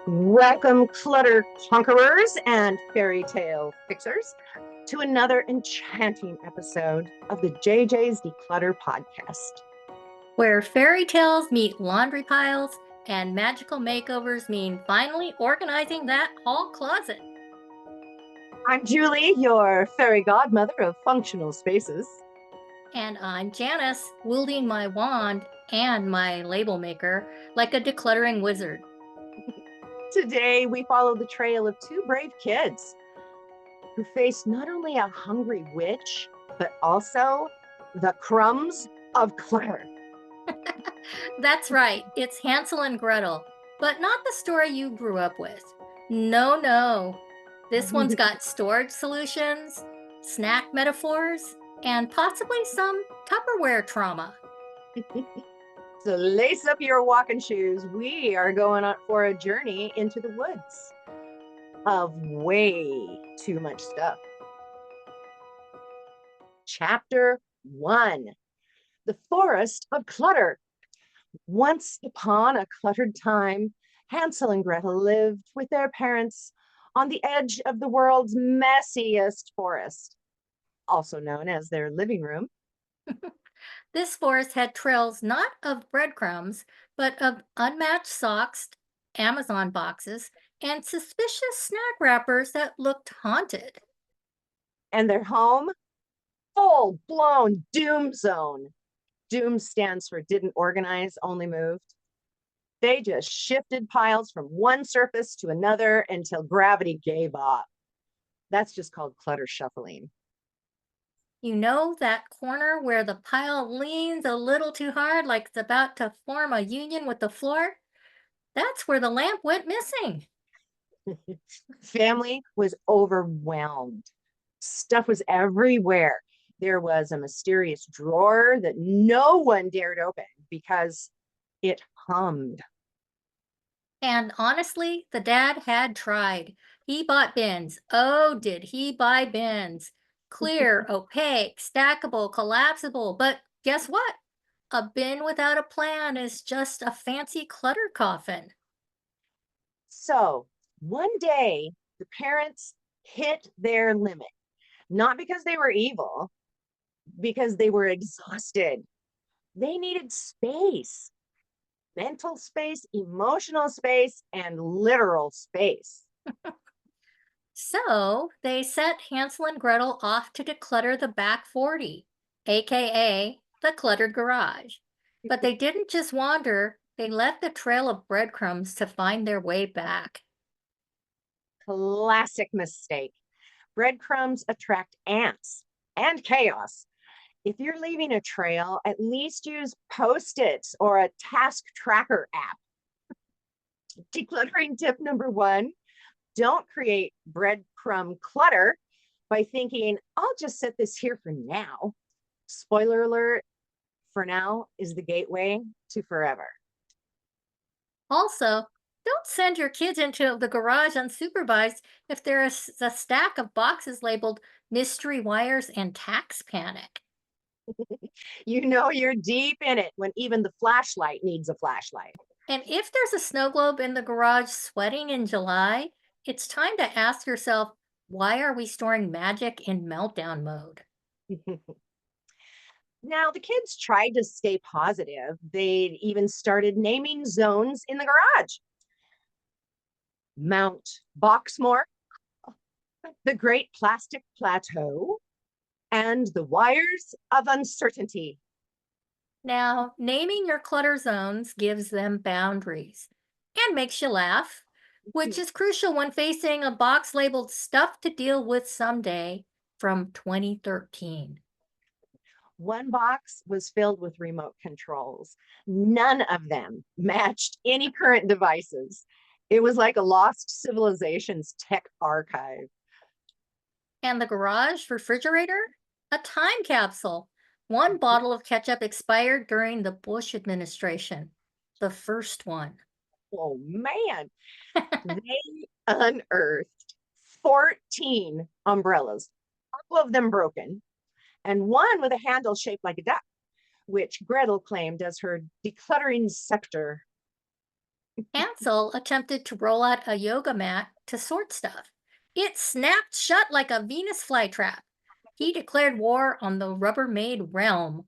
Welcome, clutter conquerors and fairy tale fixers, to another enchanting episode of the JJ's Declutter podcast. Where fairy tales meet laundry piles and magical makeovers mean finally organizing that hall closet. I'm Julie, your fairy godmother of functional spaces. And I'm Janis, wielding my wand and my label maker like a decluttering wizard. Today, we follow the trail of two brave kids who face not only a hungry witch, but also the crumbs of clutter. That's right, it's Hansel and Gretel, but not the story you grew up with. No. This one's got storage solutions, snack metaphors, and possibly some Tupperware trauma. So lace up your walking shoes. We are going on for a journey into the woods of way too much stuff. Chapter 1, The Forest of Clutter. Once upon a cluttered time, Hansel and Gretel lived with their parents on the edge of the world's messiest forest, also known as their living room. This forest had trails not of breadcrumbs, but of unmatched socks, Amazon boxes, and suspicious snack wrappers that looked haunted. And their home, full blown doom zone. Doom stands for didn't organize, only moved. They just shifted piles from one surface to another until gravity gave up. That's just called clutter shuffling. You know that corner where the pile leans a little too hard, like it's about to form a union with the floor? That's where the lamp went missing. Family was overwhelmed. Stuff was everywhere. There was a mysterious drawer that no one dared open because it hummed. And honestly, the dad had tried. He bought bins. Oh, did he buy bins? Clear, opaque, stackable, collapsible. But guess what? A bin without a plan is just a fancy clutter coffin. So one day, the parents hit their limit, not because they were evil, because they were exhausted. They needed space, mental space, emotional space, and literal space. So they set Hansel and Gretel off to declutter the back 40, aka the cluttered garage. But they didn't just wander, they left a trail of breadcrumbs to find their way back. Classic mistake. Breadcrumbs attract ants and chaos. If you're leaving a trail, at least use Post-its or a task tracker app. Decluttering tip number 1, don't create breadcrumb clutter by thinking, I'll just set this here for now. Spoiler alert, for now is the gateway to forever. Also, don't send your kids into the garage unsupervised if there is a stack of boxes labeled mystery wires and tax panic. You know you're deep in it when even the flashlight needs a flashlight. And if there's a snow globe in the garage sweating in July, it's time to ask yourself, why are we storing magic in meltdown mode? Now, the kids tried to stay positive. They even started naming zones in the garage. Mount Boxmore, the Great Plastic Plateau, and the Wires of Uncertainty. Now, naming your clutter zones gives them boundaries and makes you laugh, which is crucial when facing a box labeled stuff to deal with someday from 2013. One box was filled with remote controls. None of them matched any current devices. It was like a lost civilization's tech archive. And the garage refrigerator? A time capsule. One bottle of ketchup expired during the Bush administration, the first one. Oh man, they unearthed 14 umbrellas, all of them broken, and one with a handle shaped like a duck, which Gretel claimed as her decluttering scepter. Hansel attempted to roll out a yoga mat to sort stuff. It snapped shut like a Venus flytrap. He declared war on the Rubbermaid realm.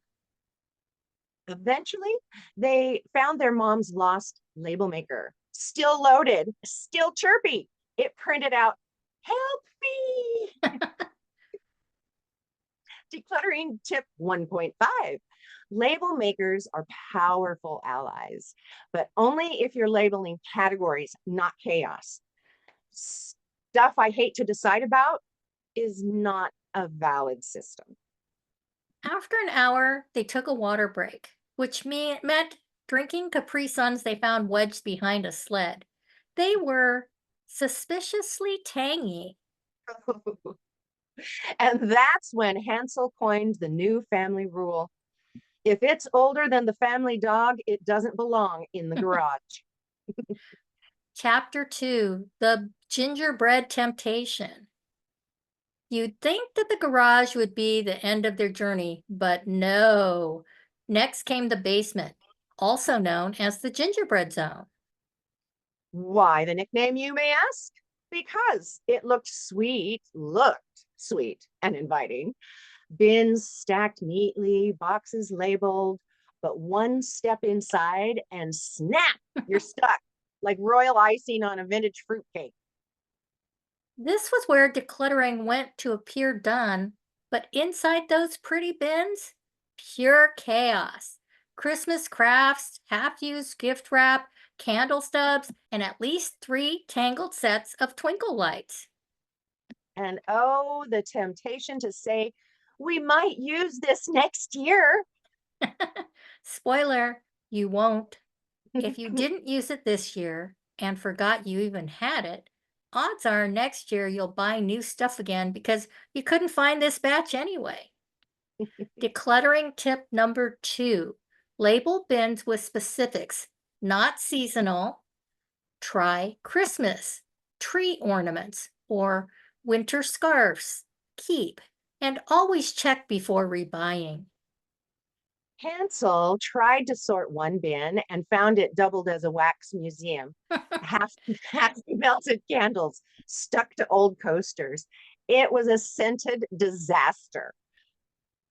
Eventually, they found their mom's lost label maker, still loaded, still chirpy. It printed out, "Help me." Decluttering tip 1.5. Label makers are powerful allies, but only if you're labeling categories, not chaos. Stuff I hate to decide about is not a valid system. After an hour, they took a water break, which meant drinking Capri Suns they found wedged behind a sled. They were suspiciously tangy. And that's when Hansel coined the new family rule. If it's older than the family dog, it doesn't belong in the garage. Chapter 2, The Gingerbread Temptation. You'd think that the garage would be the end of their journey, but no. Next came the basement, also known as the gingerbread zone. Why the nickname, you may ask? Because it looked sweet and inviting. Bins stacked neatly, boxes labeled, but one step inside and snap, you're stuck like royal icing on a vintage fruitcake. This was where decluttering went to appear done, but inside those pretty bins, pure chaos. Christmas crafts, half used gift wrap, candle stubs, and at least 3 tangled sets of twinkle lights. And oh, the temptation to say, we might use this next year. Spoiler, you won't. If you didn't use it this year and forgot you even had it, odds are next year you'll buy new stuff again because you couldn't find this batch anyway. Decluttering tip number 2, label bins with specifics, not seasonal. Try Christmas, tree ornaments, or winter scarves. Keep and always check before rebuying. Hansel tried to sort one bin and found it doubled as a wax museum. Half, half melted candles stuck to old coasters. It was a scented disaster.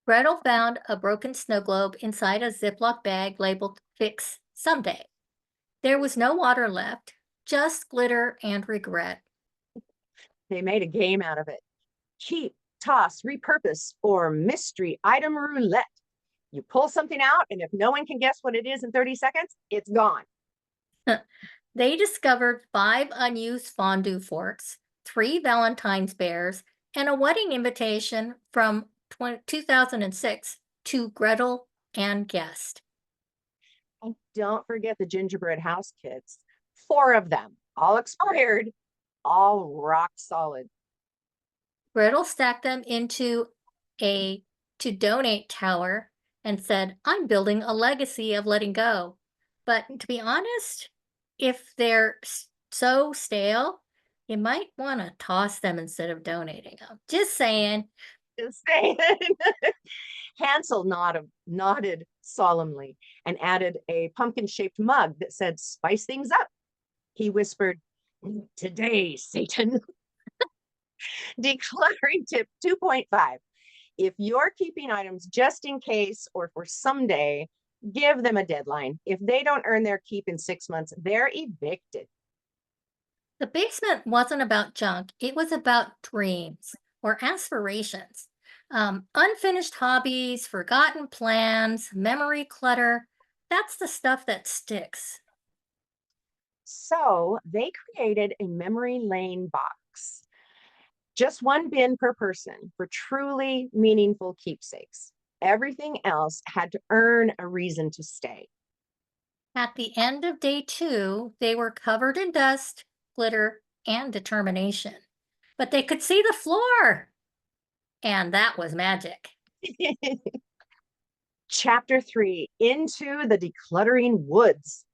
Gretel found a broken snow globe inside a Ziploc bag labeled Fix Someday. There was no water left, just glitter and regret. They made a game out of it. Keep, toss, repurpose, or mystery item roulette. You pull something out, and if no one can guess what it is in 30 seconds, it's gone. They discovered 5 unused fondue forks, 3 Valentine's bears, and a wedding invitation from 2006 to Gretel and guest. And don't forget the gingerbread house kits. 4 of them, all expired, all rock solid. Gretel stacked them into a to donate tower and said, I'm building a legacy of letting go. But to be honest, if they're so stale, you might want to toss them instead of donating them. Just saying. Just saying. Hansel nodded solemnly and added a pumpkin shaped mug that said, "Spice things up." He whispered, "Today, Satan." Decluttering tip 2.5. If you're keeping items just in case or for someday, give them a deadline. If they don't earn their keep in 6 months, they're evicted. The basement wasn't about junk, it was about dreams or aspirations. Unfinished hobbies, forgotten plans, memory clutter. That's the stuff that sticks. So they created a memory lane box, just one bin per person for truly meaningful keepsakes. Everything else had to earn a reason to stay. At the end of day 2, they were covered in dust, glitter, and determination. But they could see the floor, and that was magic. Chapter 3, Into the Decluttering Woods.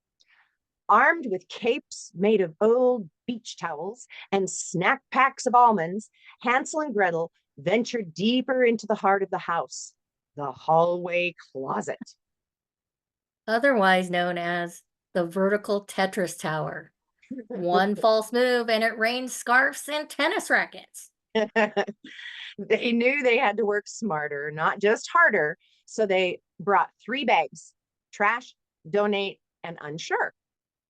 Armed with capes made of old beach towels and snack packs of almonds, Hansel and Gretel ventured deeper into the heart of the house, the hallway closet. Otherwise known as The vertical Tetris tower. One false move and it rains scarves and tennis rackets. They knew they had to work smarter, not just harder. So they brought three bags: trash, donate, and unsure.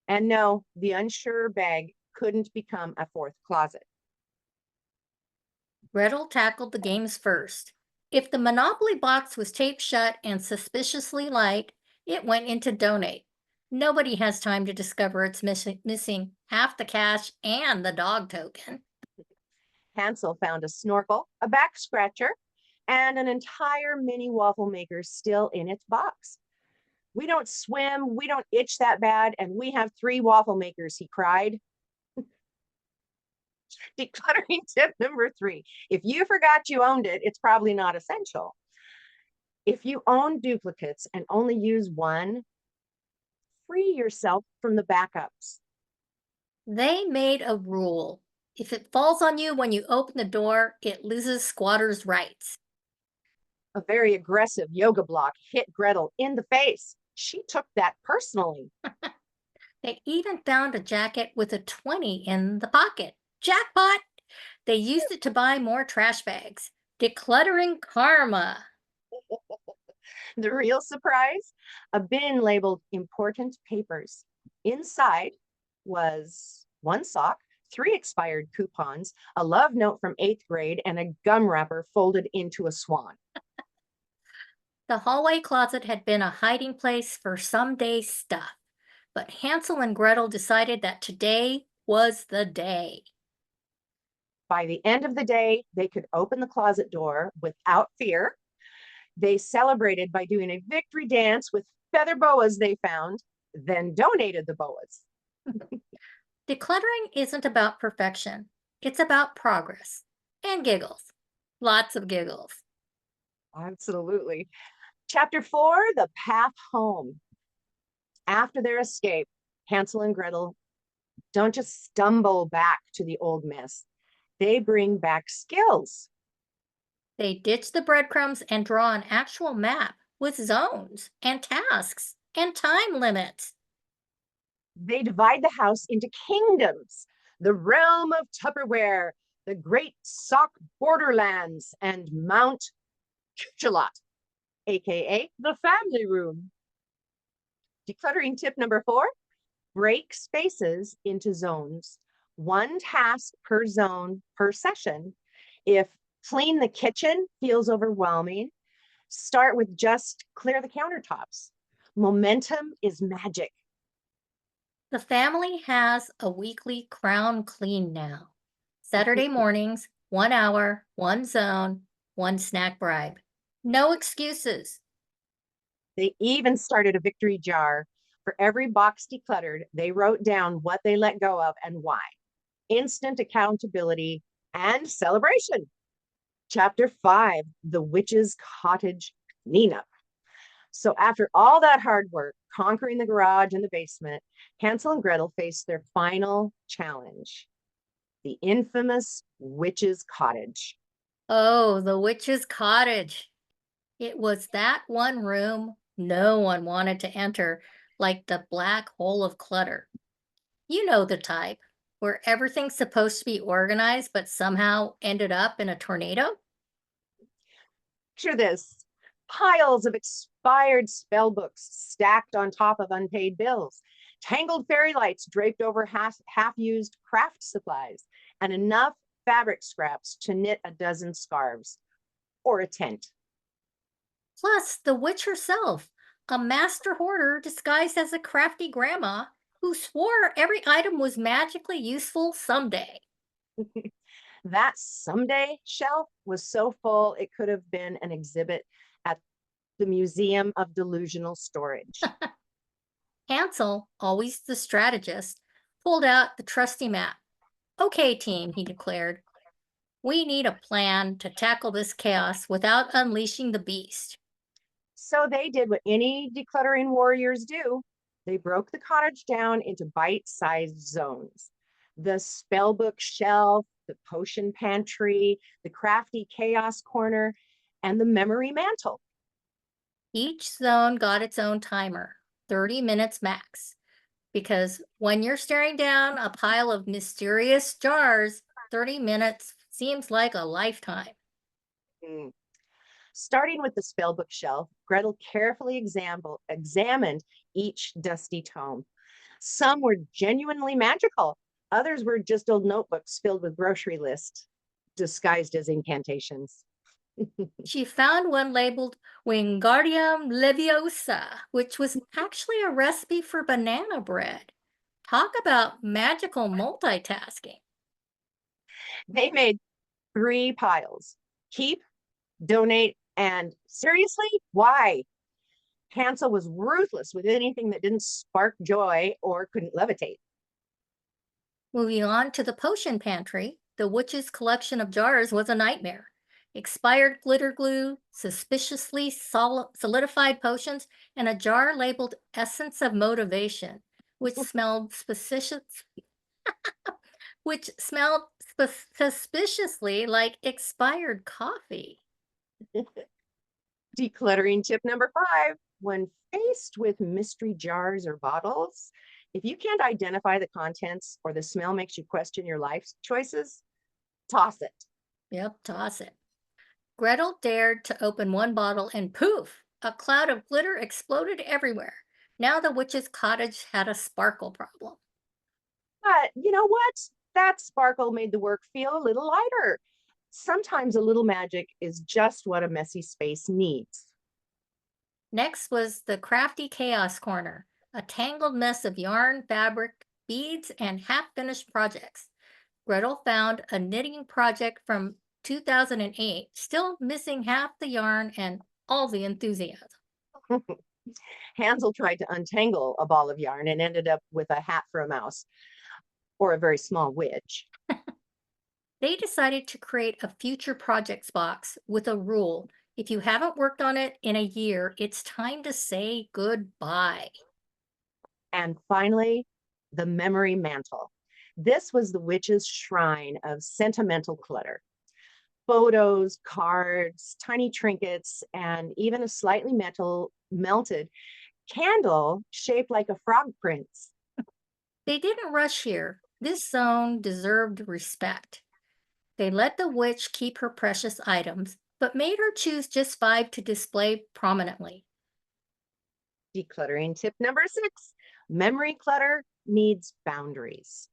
And no, the unsure bag couldn't become a fourth closet. Gretel tackled the games first. If the Monopoly box was taped shut and suspiciously light, it went into donate. Nobody has time to discover it's missing half the cash and the dog token. Hansel found a snorkel, a back scratcher, and an entire mini waffle maker still in its box. We don't swim, we don't itch that bad, and we have three waffle makers, he cried. Decluttering tip number 3. If you forgot you owned it, it's probably not essential. If you own duplicates and only use one, free yourself from the backups. They made a rule. If it falls on you when you open the door, it loses squatters' rights. A very aggressive yoga block hit Gretel in the face. She took that personally. They even found a jacket with a 20 in the pocket. Jackpot! They used it to buy more trash bags. Decluttering karma. The real surprise, a bin labeled important papers. Inside was one sock, 3 expired coupons, a love note from 8th grade, and a gum wrapper folded into a swan. The hallway closet had been a hiding place for someday stuff, but Hansel and Gretel decided that today was the day. By the end of the day, they could open the closet door without fear. They celebrated by doing a victory dance with feather boas they found, then donated the boas. Decluttering isn't about perfection, it's about progress and giggles. Lots of giggles. Absolutely. Chapter 4, The Path Home. After their escape, Hansel and Gretel don't just stumble back to the old mess. They bring back skills. They ditch the breadcrumbs and draw an actual map with zones and tasks and time limits. They divide the house into kingdoms: the realm of Tupperware, the great sock borderlands, and Mount Chuchalot, aka the family room. Decluttering tip number 4: break spaces into zones. One task per zone per session. If clean the kitchen feels overwhelming, start with just clear the countertops. Momentum is magic. The family has a weekly crown clean now. Saturday mornings, 1 hour, one zone, one snack bribe. No excuses. They even started a victory jar. For every box decluttered, they wrote down what they let go of and why. Instant accountability and celebration. Chapter 5, The Witch's Cottage Cleanup. So after all that hard work, conquering the garage and the basement, Hansel and Gretel faced their final challenge: the infamous witch's cottage. Oh, the witch's cottage. It was that one room no one wanted to enter, like the black hole of clutter. You know the type, where everything's supposed to be organized but somehow ended up in a tornado? Picture this: piles of expired spell books stacked on top of unpaid bills, tangled fairy lights draped over half-used craft supplies, and enough fabric scraps to knit a dozen scarves or a tent. Plus, the witch herself, a master hoarder disguised as a crafty grandma who swore every item was magically useful someday. That someday shelf was so full it could have been an exhibit at the Museum of Delusional Storage. Hansel, always the strategist, pulled out the trusty map. Okay, team, he declared. We need a plan to tackle this chaos without unleashing the beast. So they did what any decluttering warriors do. They broke the cottage down into bite-sized zones: the spellbook shelf, the potion pantry, the crafty chaos corner, and the memory mantle. Each zone got its own timer, 30 minutes max. because when you're staring down a pile of mysterious jars, 30 minutes seems like a lifetime. Mm. Starting with the spellbook shelf, Gretel carefully examined each dusty tome. Some were genuinely magical, others were just old notebooks filled with grocery lists disguised as incantations. She found one labeled Wingardium Leviosa, which was actually a recipe for banana bread. Talk about magical multitasking. They made 3 piles: keep, donate, and seriously, why? Hansel was ruthless with anything that didn't spark joy or couldn't levitate. Moving on to the potion pantry, the witch's collection of jars was a nightmare. Expired glitter glue, suspiciously solidified potions, and a jar labeled Essence of Motivation, which smelled suspiciously like expired coffee. Decluttering tip number 5: when faced with mystery jars or bottles, if you can't identify the contents or the smell makes you question your life choices, toss it. Yep, toss it. Gretel dared to open one bottle and poof, a cloud of glitter exploded everywhere. Now the witch's cottage had a sparkle problem. But you know what? That sparkle made the work feel a little lighter. Sometimes a little magic is just what a messy space needs. Next was the crafty chaos corner, a tangled mess of yarn, fabric, beads, and half finished projects. Gretel found a knitting project from 2008, still missing half the yarn and all the enthusiasm. Hansel tried to untangle a ball of yarn and ended up with a hat for a mouse or a very small witch. They decided to create a future projects box with a rule. If you haven't worked on it in a year, it's time to say goodbye. And finally, the memory mantle. This was the witch's shrine of sentimental clutter. Photos, cards, tiny trinkets, and even a slightly melted candle shaped like a frog prince. They didn't rush here. This zone deserved respect. They let the witch keep her precious items, but made her choose just 5 to display prominently. Decluttering tip number 6: memory clutter needs boundaries.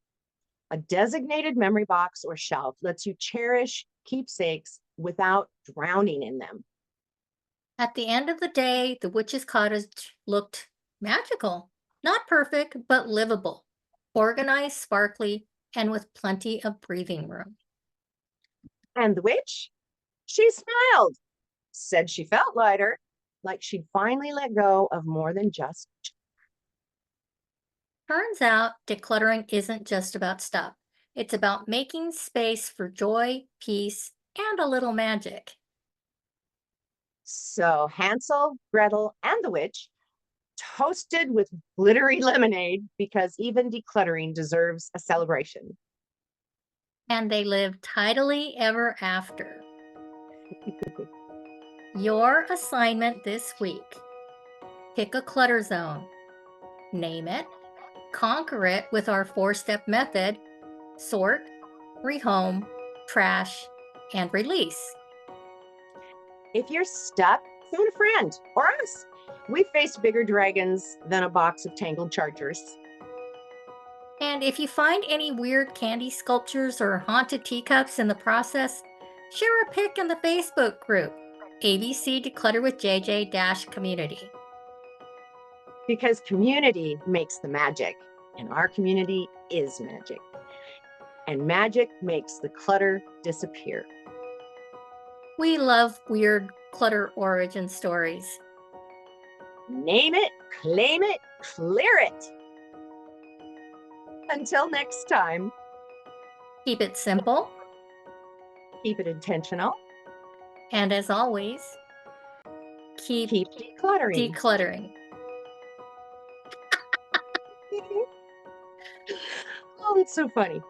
A designated memory box or shelf lets you cherish keepsakes without drowning in them. At the end of the day, the witch's cottage looked magical. Not perfect, but livable. Organized, sparkly, and with plenty of breathing room. And the witch, she smiled, said she felt lighter, like she'd finally let go of more than just. Turns out decluttering isn't just about stuff. It's about making space for joy, peace, and a little magic. So Hansel, Gretel, and the witch toasted with glittery lemonade because even decluttering deserves a celebration. And they live tidily ever after. Your assignment this week: pick a clutter zone, name it, conquer it with our 4-step method: sort, rehome, trash, and release. If you're stuck, phone a friend or us. We've faced bigger dragons than a box of tangled chargers. And if you find any weird candy sculptures or haunted teacups in the process, share a pic in the Facebook group, ABC Declutter with JJ Community. Because community makes the magic, and our community is magic. And magic makes the clutter disappear. We love weird clutter origin stories. Name it, claim it, clear it. Until next time, Keep it simple, keep it intentional, and as always, keep keep decluttering. decluttering. Oh, it's so funny.